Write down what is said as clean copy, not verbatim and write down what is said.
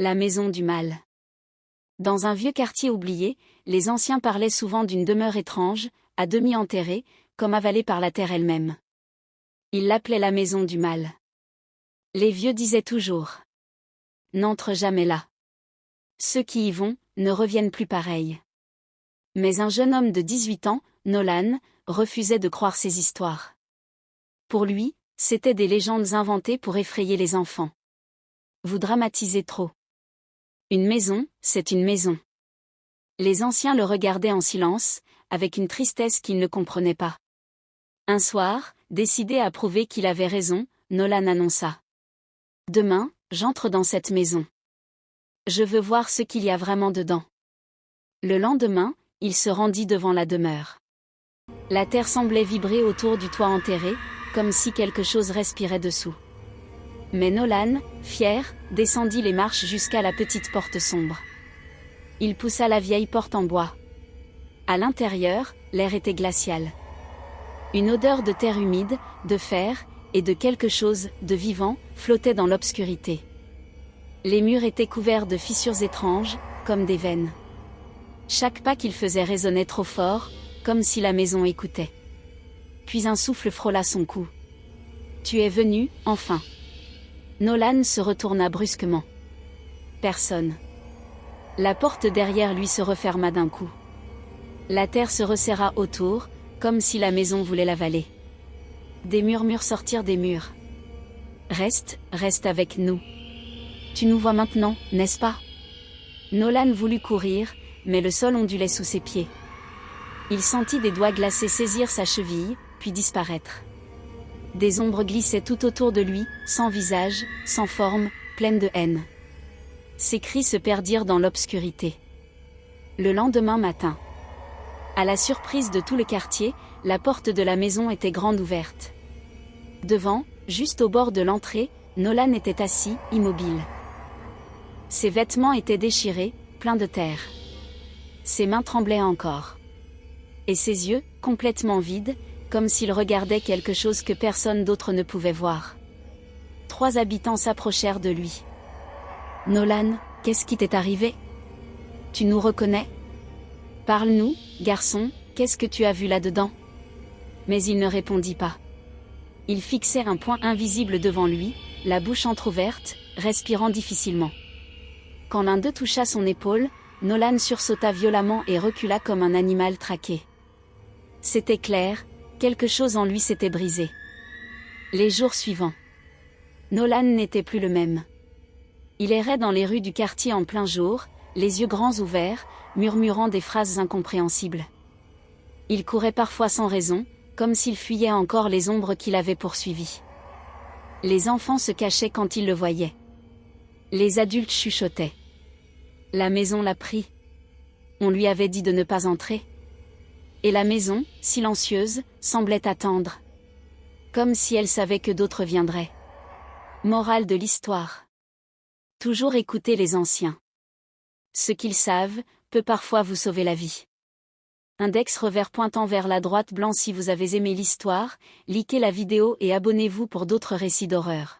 La maison du mal. Dans un vieux quartier oublié, les anciens parlaient souvent d'une demeure étrange, à demi enterrée, comme avalée par la terre elle-même. Ils l'appelaient la maison du mal. Les vieux disaient toujours: n'entre jamais là. Ceux qui y vont, ne reviennent plus pareils. Mais un jeune homme de 18 ans, Nolan, refusait de croire ces histoires. Pour lui, c'étaient des légendes inventées pour effrayer les enfants. Vous dramatisez trop. Une maison, c'est une maison. Les anciens le regardaient en silence, avec une tristesse qu'ils ne comprenaient pas. Un soir, décidé à prouver qu'il avait raison, Nolan annonça: demain, j'entre dans cette maison. Je veux voir ce qu'il y a vraiment dedans. Le lendemain, il se rendit devant la demeure. La terre semblait vibrer autour du toit enterré, comme si quelque chose respirait dessous. Mais Nolan, fier, descendit les marches jusqu'à la petite porte sombre. Il poussa la vieille porte en bois. À l'intérieur, l'air était glacial. Une odeur de terre humide, de fer, et de quelque chose de vivant flottait dans l'obscurité. Les murs étaient couverts de fissures étranges, comme des veines. Chaque pas qu'il faisait résonnait trop fort, comme si la maison écoutait. Puis un souffle frôla son cou. Tu es venu, enfin. Nolan se retourna brusquement. Personne. La porte derrière lui se referma d'un coup. La terre se resserra autour, comme si la maison voulait l'avaler. Des murmures sortirent des murs. Reste avec nous. Tu nous vois maintenant, n'est-ce pas? Nolan voulut courir, mais le sol ondulait sous ses pieds. Il sentit des doigts glacés saisir sa cheville, puis disparaître. Des ombres glissaient tout autour de lui, sans visage, sans forme, pleines de haine. Ses cris se perdirent dans l'obscurité. Le lendemain matin, à la surprise de tout le quartier, la porte de la maison était grande ouverte. Devant, juste au bord de l'entrée, Nolan était assis, immobile. Ses vêtements étaient déchirés, pleins de terre. Ses mains tremblaient encore. Et ses yeux, complètement vides, comme s'il regardait quelque chose que personne d'autre ne pouvait voir. 3 habitants s'approchèrent de lui. Nolan, qu'est-ce qui t'est arrivé? Tu nous reconnais? Parle-nous, garçon, qu'est-ce que tu as vu là-dedans? Mais il ne répondit pas. Il fixait un point invisible devant lui, la bouche entr'ouverte, respirant difficilement. Quand l'un d'eux toucha son épaule, Nolan sursauta violemment et recula comme un animal traqué. C'était clair, quelque chose en lui s'était brisé. Les jours suivants, Nolan n'était plus le même. Il errait dans les rues du quartier en plein jour, les yeux grands ouverts, murmurant des phrases incompréhensibles. Il courait parfois sans raison, comme s'il fuyait encore les ombres qui l'avaient poursuivi. Les enfants se cachaient quand ils le voyaient. Les adultes chuchotaient. La maison l'a pris. On lui avait dit de ne pas entrer. Et la maison, silencieuse, semblait attendre. Comme si elle savait que d'autres viendraient. Morale de l'histoire. Toujours écouter les anciens. Ce qu'ils savent, peut parfois vous sauver la vie. Index revers pointant vers la droite blanc. Si vous avez aimé l'histoire, likez la vidéo et abonnez-vous pour d'autres récits d'horreur.